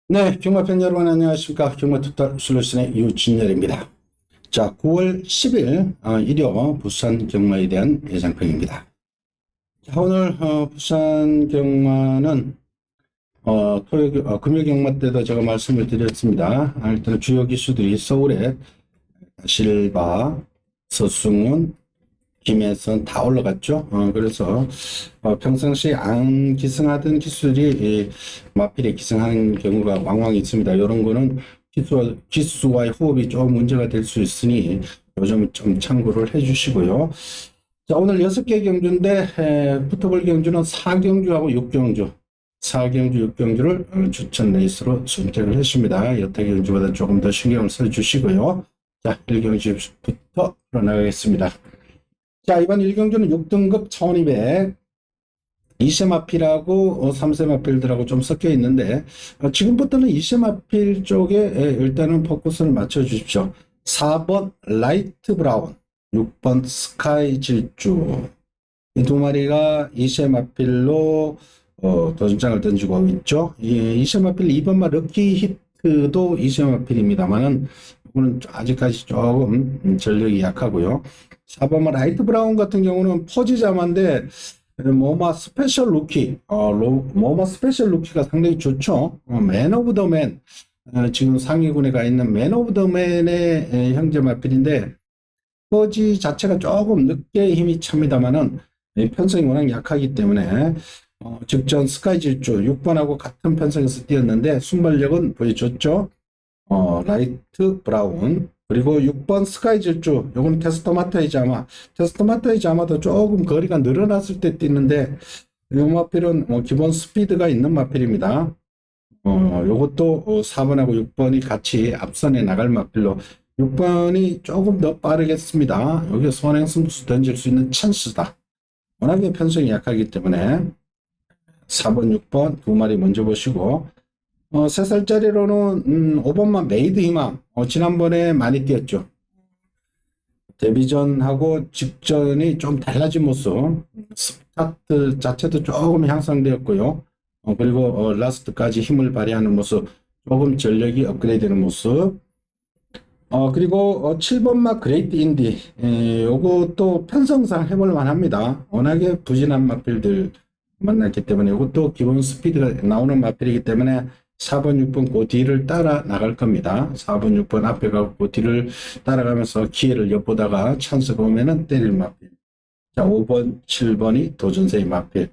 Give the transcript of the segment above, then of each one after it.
네, 경마팬 여러분 안녕하십니까. 경마투tal 솔루션의 유진열입니다. 자, 9월 10일 일요 부산 경마에 대한 예상평입니다. 자, 오늘 부산 경마는 금요 경마 때도 제가 말씀을 드렸습니다. 일단 주요 기수들이 서울에 실바, 서승훈, 김혜선 다 올라갔죠. 그래서 평상시 안 기승하던 기술이 이 마필에 기승하는 경우가 왕왕 있습니다. 이런 거는 기수와의 호흡이 좀 문제가 될 수 있으니 요즘 좀 참고를 해주시고요. 자, 오늘 6개 경주인데 붙어볼 경주는 4경주하고 6경주, 4경주, 6경주를 추천 레이스로 선택을 했습니다. 여타 경주보다 조금 더 신경을 써주시고요. 자, 1경주부터 풀어나가겠습니다. 자, 이번 1경주는 6등급 1200, 2세마필하고 3세마필들하고 좀 섞여 있는데, 지금부터는 2세마필 쪽에 일단은 포커스를 맞춰 주십시오. 4번 라이트 브라운, 6번 스카이 질주. 이 두 마리가 2세마필로 도전장을 던지고 있죠. 2세마필 2번마 럭키 히트도 2세마필입니다만은, 이거는 아직까지 조금 전력이 약하고요. 4번마 라이트 브라운 같은 경우는 포지자마인데 모마 스페셜 루키, 모마 스페셜 루키가 상당히 좋죠. 맨 오브 더 맨, 지금 상위군에 가 있는 맨 오브 더 맨의 형제 마필인데 포지 자체가 조금 늦게 힘이 찹니다만은 편성이 워낙 약하기 때문에 직전 스카이 질주 6번하고 같은 편성에서 뛰었는데 순발력은 보여줬죠. 라이트 브라운, 그리고 6번 스카이 질주, 요건 테스토마타이 자마. 테스토마타이 자마도 조금 거리가 늘어났을 때 뛰는데 이 마필은 기본 스피드가 있는 마필입니다. 요것도 4번하고 6번이 같이 앞선에 나갈 마필로 6번이 조금 더 빠르겠습니다. 여기 선행승수 던질 수 있는 찬스다. 워낙에 편성이 약하기 때문에 4번, 6번 두 마리 먼저 보시고 3살짜리로는 5번만 메이드 희망, 지난번에 많이 뛰었죠. 데뷔전하고 직전이 좀 달라진 모습, 스타트 자체도 조금 향상되었고요. 그리고 라스트까지 힘을 발휘하는 모습, 조금 전력이 업그레이드되는 모습. 그리고 7번마 그레이트 인디, 요것도 편성상 해볼 만합니다. 워낙에 부진한 마필들 만났기 때문에 이것도 기본 스피드가 나오는 마필이기 때문에 4번, 6번 그 뒤를 따라 나갈 겁니다. 4번, 6번 앞에 가고 그 뒤를 따라가면서 기회를 엿보다가 찬스가 오면은 때릴 마필. 자, 5번, 7번이 도전세의 마필.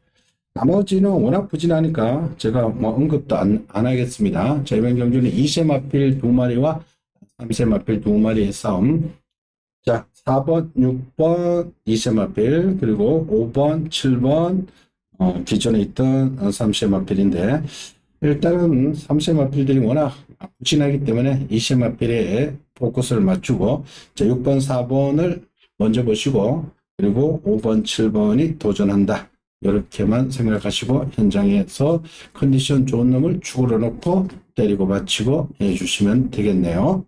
나머지는 워낙 부진하니까 제가 뭐 언급도 안 하겠습니다. 자, 이번 경주는 2세 마필 두 마리와 3세 마필 두 마리의 싸움. 자, 4번, 6번 2세 마필, 그리고 5번, 7번 기존에 있던 3세 마필인데 일단은 3세 마필들이 워낙 부진하기 때문에 2세 마필에 포커스를 맞추고, 자, 6번, 4번을 먼저 보시고, 그리고 5번, 7번이 도전한다. 이렇게만 생각하시고 현장에서 컨디션 좋은 놈을 축으로 놓고 때리고 맞히고 해주시면 되겠네요.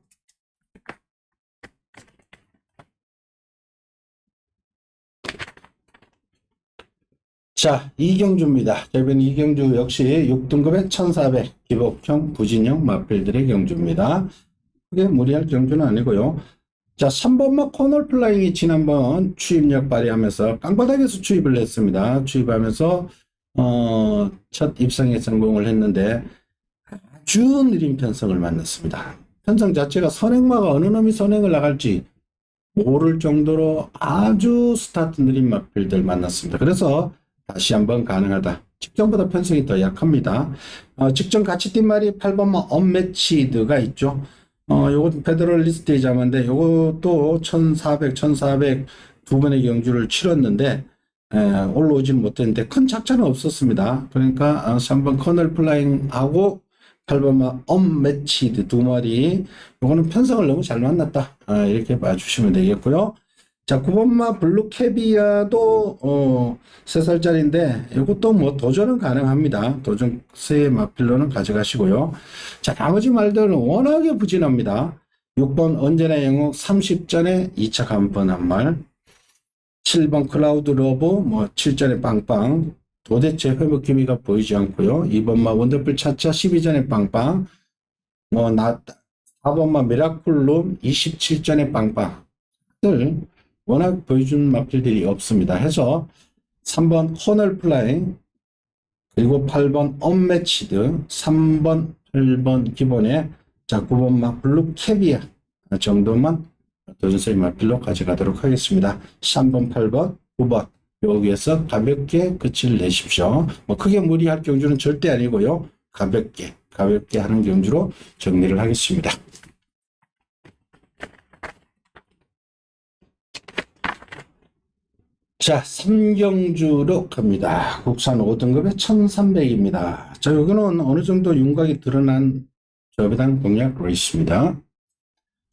자, 이경주입니다. 이번 이경주 역시 6등급의 1400 기복형 부진형 마필들의 경주입니다. 크게 무리할 경주는 아니고요. 자, 3번마 코널 플라잉이 지난번 추입력 발휘하면서 땅바닥에서 추입을 했습니다. 추입하면서 첫 입상에 성공을 했는데 아주 느린 편성을 만났습니다. 편성 자체가 선행마가 어느 놈이 선행을 나갈지 모를 정도로 아주 스타트 느린 마필들 만났습니다. 그래서 다시 한번 가능하다. 직전보다 편성이 더 약합니다. 직전 같이 뛴 말이 8번마 언매치드가 있죠. 요것도 페더럴리스트의 자마인데 요것도 1400 두 번의 경주를 치렀는데 올라오지는 못했는데 큰 착차는 없었습니다. 그러니까 3번 커널 플라잉하고 8번마 언매치드 두 마리, 요거는 편성을 너무 잘 만났다. 이렇게 봐주시면 되겠고요. 자, 9번마 블루 캐비아도 3살짜리인데 이것도 뭐 도전은 가능합니다. 도전세의 마필로는 가져가시고요. 자, 나머지 말들은 워낙에 부진합니다. 6번 언제나 영웅 30전에 2차 간번 한 말, 7번 클라우드 러브 뭐 7전에 빵빵, 도대체 회복 기미가 보이지 않고요. 2번마 원더풀 차차 12전에 빵빵. 4번마 미라클룸 27전에 빵빵들 워낙 보여준 마필들이 없습니다. 해서 3번 호널 플라잉, 그리고 8번 언매치드, 3번, 8번 기본에, 자, 9번마 블루 캐비아 정도만 도전서의 마필로 가져가도록 하겠습니다. 3번, 8번, 9번 여기에서 가볍게 끝을 내십시오. 뭐 크게 무리할 경주는 절대 아니고요. 가볍게 하는 경주로 정리를 하겠습니다. 자, 3경주로 갑니다. 국산 5등급에 1300입니다. 자, 여기는 어느 정도 윤곽이 드러난 저배당 공략 레이스입니다.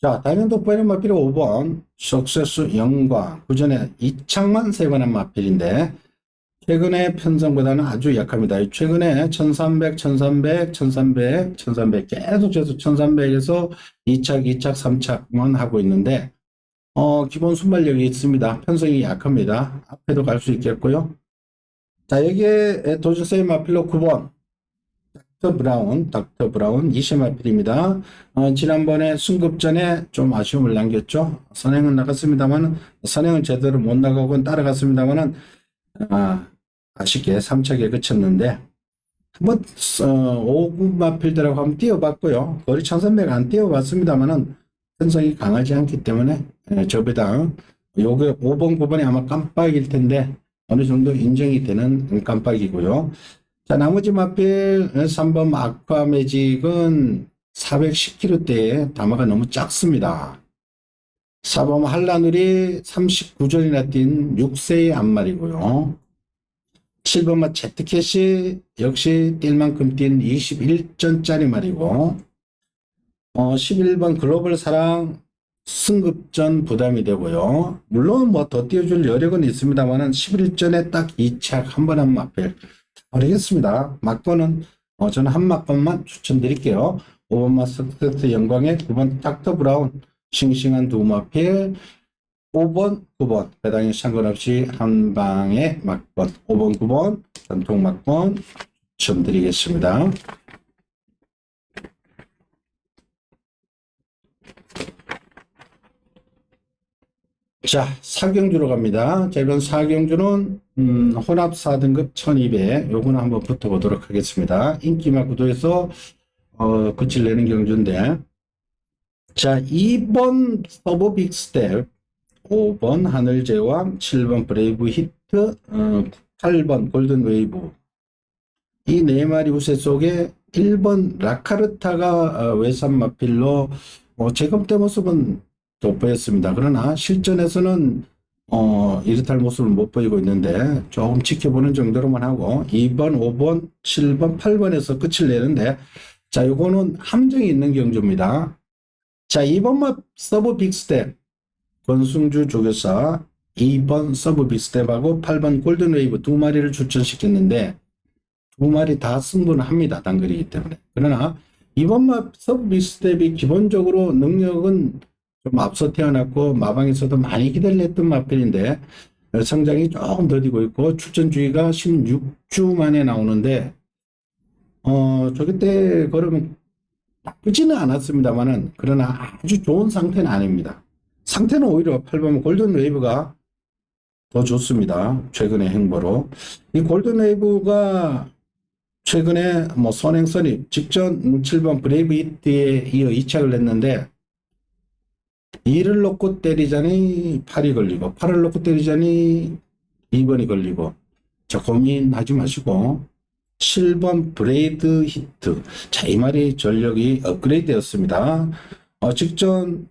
자, 다이먼드 파이널 마필 5번, 석세스 영광, 구전에 이창만 세번한 마필인데, 최근에 편성보다는 아주 약합니다. 최근에 1300, 1300, 1300, 1300, 계속 1300에서 2착, 2착, 3착만 하고 있는데, 기본 순발력이 있습니다. 편성이 약합니다. 앞에도 갈 수 있겠고요. 자, 여기에 도전세이 마필로 9번, 닥터 브라운 20 마필입니다. 지난번에 승급전에 좀 아쉬움을 남겼죠. 선행은 나갔습니다만, 선행은 제대로 못 나가고 따라갔습니다만은, 아쉽게 3착에 그쳤는데, 한번, 5구 마필들하고 한번 띄워봤고요. 거리 1300 안 띄워봤습니다만은, 편성이 강하지 않기 때문에, 저배당, 요게 5번, 9번이 아마 깜빡일 텐데, 어느 정도 인정이 되는 깜빡이고요. 자, 나머지 마필 3번 아쿠아 매직은 410kg대에 담화가 너무 작습니다. 4번 한라누리 39전이나 뛴 6세의 앞말이고요. 7번마 제트캣이 역시 뛸 만큼 뛴 21전짜리 말이고, 11번 글로벌 사랑 승급전 부담이 되고요. 물론 뭐 더 띄워줄 여력은 있습니다만은 11전에 딱 2착 한 번 한 마필 모르겠습니다. 막번은 저는 한 막번만 추천드릴게요. 5번마 석세스 영광의 9번 닥터 브라운 싱싱한 두 마필, 5번, 9번 배당에 상관없이 한 방에 막번, 5번, 9번 전통 막번 추천드리겠습니다. 자, 4경주로 갑니다. 자, 이번 4경주는 혼합 4등급 1200 요거는 한번 붙어보도록 하겠습니다. 인기막 구도에서 끝을 내는 경주인데, 자, 2번 서브 빅스텝, 5번 하늘제왕, 7번 브레이브 히트, 8번 골든 웨이브, 이 네 마리 우세 속에 1번 라카르타가 외산 마필로 재검대 모습은 돋보였습니다. 그러나 실전에서는 이렇다 할 모습을 못 보이고 있는데 조금 지켜보는 정도로만 하고 2번, 5번, 7번, 8번에서 끝을 내는데, 자, 요거는 함정이 있는 경주입니다. 자, 2번마 서브 빅스텝 권승주 조교사, 2번 서브 빅스텝하고 8번 골든 웨이브 두 마리를 추천시켰는데 두 마리 다 승부는 합니다. 단거리이기 때문에. 그러나 2번마 서브 빅스텝이 기본적으로 능력은 좀 앞서 태어났고 마방에서도 많이 기대를 했던 마필인데 성장이 조금 더디고 있고 출전주의가 16주 만에 나오는데 저기 때 걸으면 나쁘지는 않았습니다만은 그러나 아주 좋은 상태는 아닙니다. 상태는 오히려 8번 골든 웨이브가 더 좋습니다. 최근의 행보로. 이 골든 웨이브가 최근에 뭐 선행선이 직전 7번 브레이브 히트에 이어 2착을 냈는데 2를 놓고 때리자니 8이 걸리고 8을 놓고 때리자니 2번이 걸리고, 자, 고민하지 마시고 7번 브레이드 히트, 자, 이 말이 전력이 업그레이드 되었습니다. 직전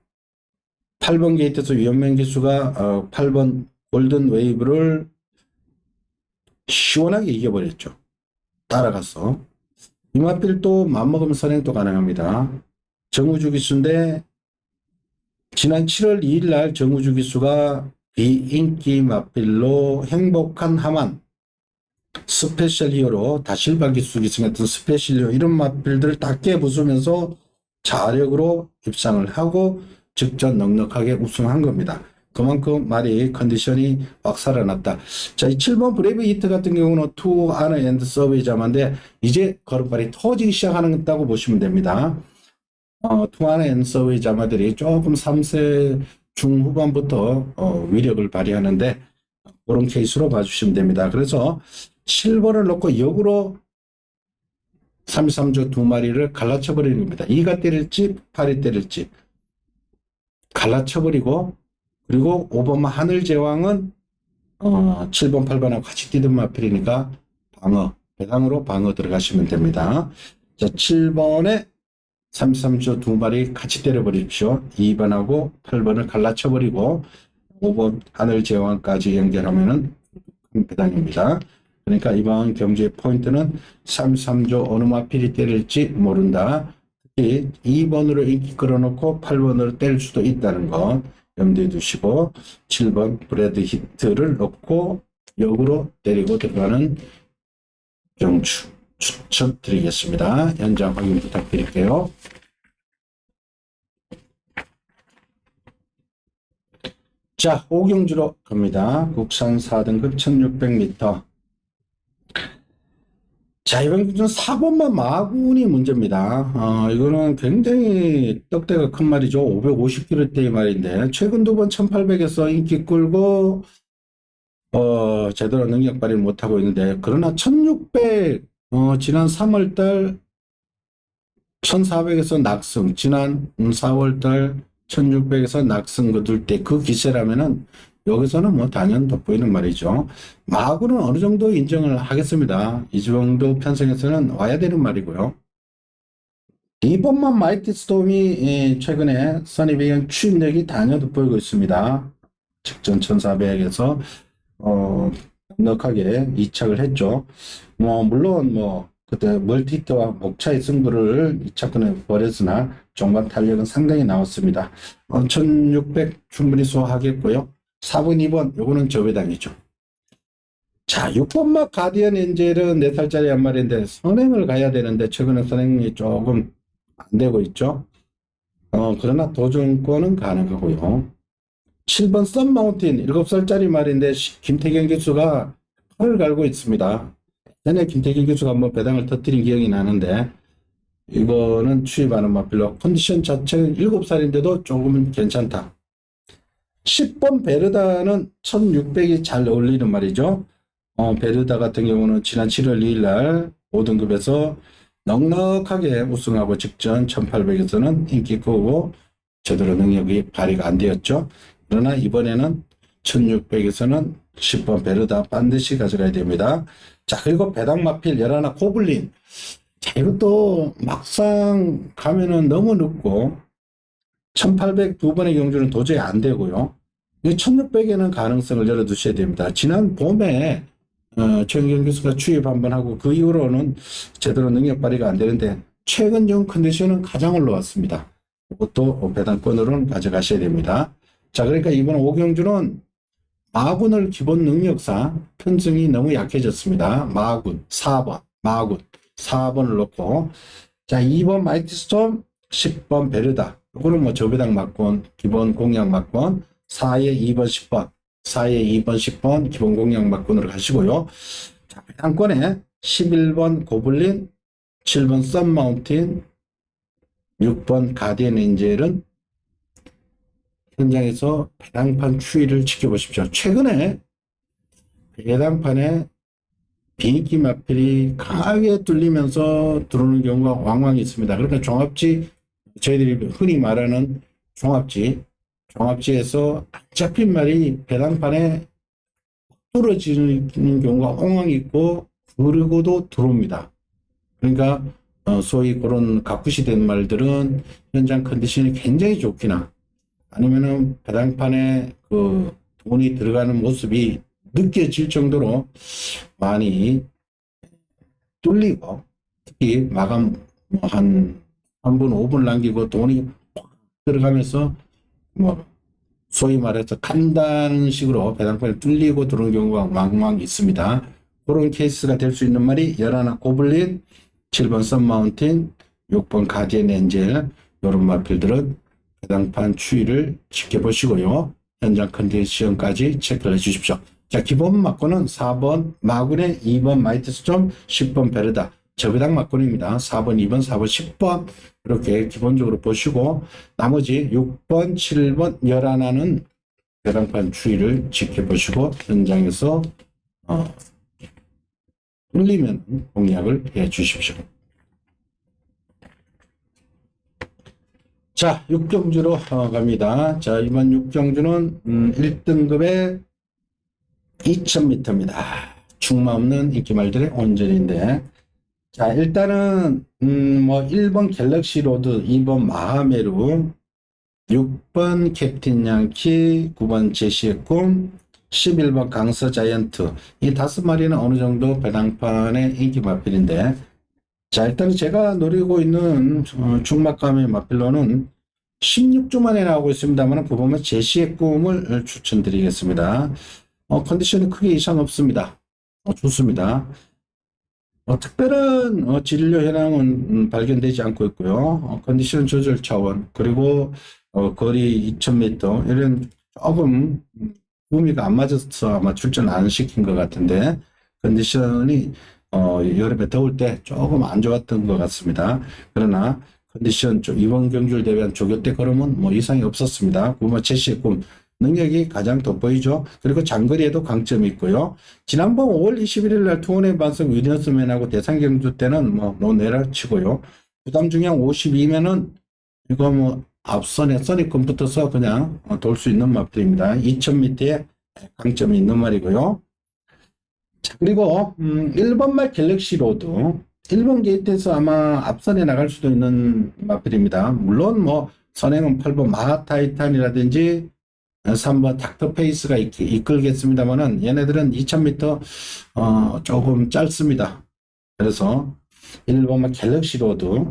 8번 게이트에서 위험맨 기수가 8번 골든 웨이브를 시원하게 이겨버렸죠. 따라가서 이 마필 또 맘먹으면 선행도 가능합니다. 정우주 기수인데 지난 7월 2일 날 정우주 기수가 비인기 마필로 행복한 하만 스페셜 히어로 다실바 기수 기승했던 스페셜 히어로 이런 마필들을 다 깨부수면서 자력으로 입상을 하고 직전 넉넉하게 우승한 겁니다. 그만큼 말이 컨디션이 확 살아났다. 자, 이 7번 브레이브 히트 같은 경우는 투 아너 앤드 서브웨이 자마인데 이제 걸음발이 터지기 시작하는다고 보시면 됩니다. 투 아너 앤드 서브웨이 자마들이 조금 3세 중후반부터 위력을 발휘하는데 그런 케이스로 봐주시면 됩니다. 그래서 7번을 놓고 역으로 33조 두 마리를 갈라쳐버리는 겁니다. 2가 때릴지 8이 때릴지 갈라쳐버리고, 그리고 5번 하늘제왕은 7번 8번하고 같이 뛰던 마필이니까 방어, 배당으로 방어 들어가시면 됩니다. 자, 7번에 33조 두 마리 같이 때려버리십시오. 2번하고 8번을 갈라쳐버리고 5번 하늘제왕까지 연결하면은 배당입니다. 그러니까 이번 경주의 포인트는 33조 어느 마필이 때릴지 모른다. 특히 2번으로 인기 끌어놓고 8번으로 때릴 수도 있다는 거 염두에 두시고 7번 브레드 히트를 넣고 역으로 때리고 들어가는 경주 추천드리겠습니다. 현장 확인 부탁드릴게요. 자, 5경주로 갑니다. 국산 4등급 1600m. 자, 이번 기준 4번만 마군이 문제입니다. 이거는 굉장히 떡대가 큰 말이죠. 550kg대의 말인데, 최근 두 번 1800에서 인기 끌고, 제대로 능력 발휘 못하고 있는데, 그러나 1600, 지난 3월달 1400에서 낙승, 지난 4월달 1600에서 낙승 거둘 때 그 기세라면은, 여기서는 뭐 당연 돋보이는 말이죠. 마구는 어느 정도 인정을 하겠습니다. 이 정도 편성에서는 와야 되는 말이고요. 이번만 마이티 스톰이 최근에 선입의견 추진력이 당연 돋보이고 있습니다. 직전 1400에서 넉넉하게 이착을 했죠. 물론 그때 멀티히트와 목차의 승부를 2차권에 벌였으나 종반 탄력은 상당히 나왔습니다. 1600 충분히 소화하겠고요. 4번, 2번, 요거는 저배당이죠. 자, 6번막 가디언 엔젤은 4살짜리 한 마리인데 선행을 가야 되는데 최근에 선행이 조금 안 되고 있죠. 그러나 도전권은 가능하고요. 7번 썬마운틴 7살짜리 말인데 김태경 교수가 팔을 갈고 있습니다. 전에 김태경 교수가 한번 배당을 터뜨린 기억이 나는데 이거는 추입하는 마필로 컨디션 자체는 7살인데도 조금은 괜찮다. 10번 베르다는 1600이 잘 어울리는 말이죠. 베르다 같은 경우는 지난 7월 2일 날 5등급에서 넉넉하게 우승하고 직전 1800에서는 인기 끄고 제대로 능력이 발휘가 안 되었죠. 그러나 이번에는 1600에서는 10번 베르다 반드시 가져가야 됩니다. 자, 그리고 배당 마필 11 고블린. 자, 이것도 막상 가면은 너무 늦고 1800 두 번의 경주는 도저히 안 되고요. 1600에는 가능성을 열어두셔야 됩니다. 지난 봄에 최은경 교수가 추입 한번 하고 그 이후로는 제대로 능력 발휘가 안 되는데 최근 정 컨디션은 가장 올라왔습니다. 이것도 배당권으로는 가져가셔야 됩니다. 자, 그러니까 이번 5경주는 마군을 기본 능력상 편승이 너무 약해졌습니다. 마군 4번, 마군 4번을 놓고 자, 2번 마이티스톰, 10번 베르다. 이거는 저배당 막권, 기본 공략 막권, 4에 2번 10번, 4에 2번 10번 기본 공략 막권으로 가시고요. 자, 배당권에 11번 고블린, 7번 썬마운틴, 6번 가디언 엔젤은 현장에서 배당판 추이를 지켜보십시오. 최근에 배당판에 비인기 마필이 강하게 뚫리면서 들어오는 경우가 왕왕 있습니다. 그러니까 종합지, 저희들이 흔히 말하는 종합지에서 안 잡힌 말이 배당판에 뚫어지는 경우가 왕왕 있고 그리고도 들어옵니다. 그러니까 소위 그런 가쿠시 된 말들은 현장 컨디션이 굉장히 좋기나 아니면은 배당판에 그 돈이 들어가는 모습이 느껴질 정도로 많이 뚫리고 특히 마감 한 3분 5분 남기고 돈이 들어가면서 소위 말해서 간다는 식으로 배당판에 뚫리고 들어오는 경우가 왕왕 있습니다. 그런 케이스가 될 수 있는 말이 11 고블린, 7번 썬마운틴, 6번 가디언 엔젤 이런 마필들은 배당판 추이를 지켜보시고요. 현장 컨디션까지 체크를 해 주십시오. 자, 기본 막고는 4번 마군의 2번 마이트스톰, 10번 베르다. 저배당 막군입니다. 4번, 2번, 4번, 10번 이렇게 기본적으로 보시고 나머지 6번, 7번, 11는 배당판 추이를 지켜보시고 현장에서 뚫리면 공략을 해 주십시오. 자, 6경주로 갑니다. 자, 이번 6경주는 1등급의 2000m입니다. 중마 없는 인기말들의 온전인데, 자, 일단은 뭐 1번 갤럭시 로드, 2번 마하메루, 6번 캡틴 양키, 9번 제시의 꿈, 11번 강서 자이언트, 이 5마리는 어느 정도 배당판의 인기 마필인데, 자, 일단 제가 노리고 있는 중막감의 마필로는 16주 만에 나오고 있습니다만 그 보면 제시의 꿈을 추천드리겠습니다. 컨디션이 크게 이상 없습니다. 좋습니다. 특별한 진료 현황은 발견되지 않고 있고요. 컨디션 조절 차원 그리고 거리 2000m 이런 조금 구미가 안 맞아서 아마 출전 안 시킨 것 같은데 컨디션이 여름에 더울 때 조금 안 좋았던 것 같습니다. 그러나 컨디션 이번 경주를 대비한 조교 때 걸음은 뭐 이상이 없었습니다. 구마 제시의 꿈 능력이 가장 돋보이죠. 그리고 장거리에도 강점이 있고요. 지난번 5월 21일 날 투혼의 반성 위너스맨하고 대상 경주 때는 뭐 내려치고요. 부담 중량 52면은 이거 뭐 앞선에 선입금 붙어서 그냥 돌 수 있는 마필입니다. 2000m에 강점이 있는 말이고요. 자, 그리고 1번말 갤럭시 로드 1번 게이트에서 아마 앞선에 나갈 수도 있는 마필입니다. 물론 뭐 선행은 8번 마하타이탄이라든지 3번 닥터페이스가 이끌겠습니다만은 얘네들은 2000m 조금 짧습니다. 그래서 1번말 갤럭시 로드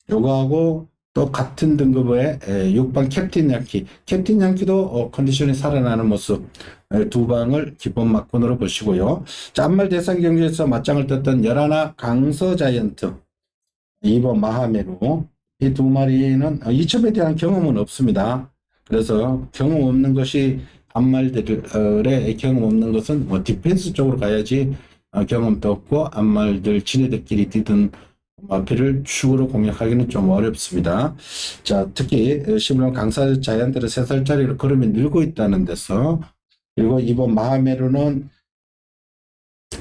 요거하고 또 같은 등급의 6번 캡틴 양키. 캡틴 양키도 컨디션이 살아나는 모습 두 방을 기본 막군으로 보시고요. 짠말 대상 경주에서 맞짱을 떴던 11 강서 자이언트 2번 마하메루 이 두 마리는 2000m에 대한 경험은 없습니다. 그래서 경험 없는 것이 암말들의 경험 없는 것은 뭐 디펜스 쪽으로 가야지 경험도 없고 암말들 지네들끼리 뛰던 마필을 축으로 공략하기는 좀 어렵습니다. 자, 특히 시물론 강사 자이언트를 3살짜리로 걸음이 늘고 있다는 데서 그리고 이번 마하메루는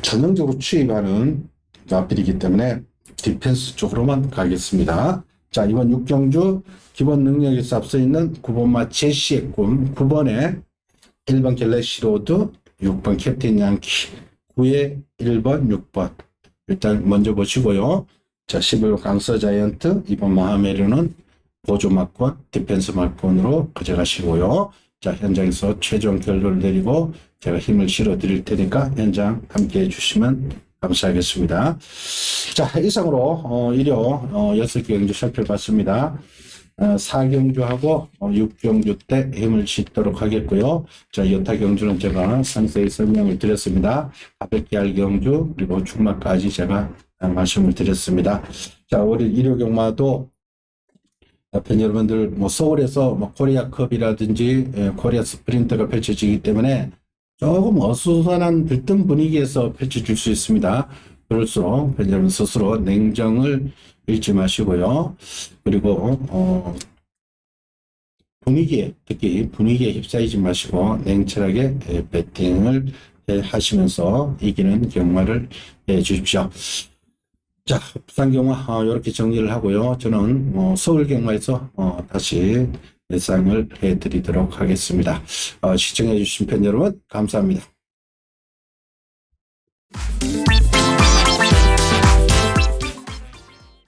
전형적으로 추입하는 마필이기 때문에 디펜스 쪽으로만 가겠습니다. 자, 이번 6경주 기본 능력에서 앞서 있는 9번마 제시의 꿈, 9번에 1번 갤럭시 로드, 6번 캡틴 양키, 9에 1번, 6번 일단 먼저 보시고요. 자, 11번 강서 자이언트, 2번 마하메르는 보조 막권, 디펜스 막권으로 가져가시고요. 자, 현장에서 최종 결론을 내리고 제가 힘을 실어 드릴 테니까 현장 함께 해주시면 감사하겠습니다. 자, 이상으로 일요 6경주 살펴봤습니다. 4경주하고 6경주 때 힘을 싣도록 하겠고요. 자, 여타 경주는 제가 상세히 설명을 드렸습니다. 가볍게 할 경주 그리고 중마까지 제가 말씀을 드렸습니다. 자, 우리 일요 경마도 팬 여러분들 뭐 서울에서 뭐 코리아컵이라든지 코리아 스프린터가 펼쳐지기 때문에 조금 어수선한 들뜬 분위기에서 펼쳐질 수 있습니다. 그럴수록 팬 여러분 스스로 냉정을 잃지 마시고요. 그리고 특히 분위기에 휩싸이지 마시고 냉철하게 배팅을 하시면서 이기는 경마를 해 주십시오. 자, 부산 경마 이렇게 정리를 하고요. 저는 서울 경마에서 다시 예상을 해드리도록 하겠습니다. 시청해 주신 팬 여러분 감사합니다.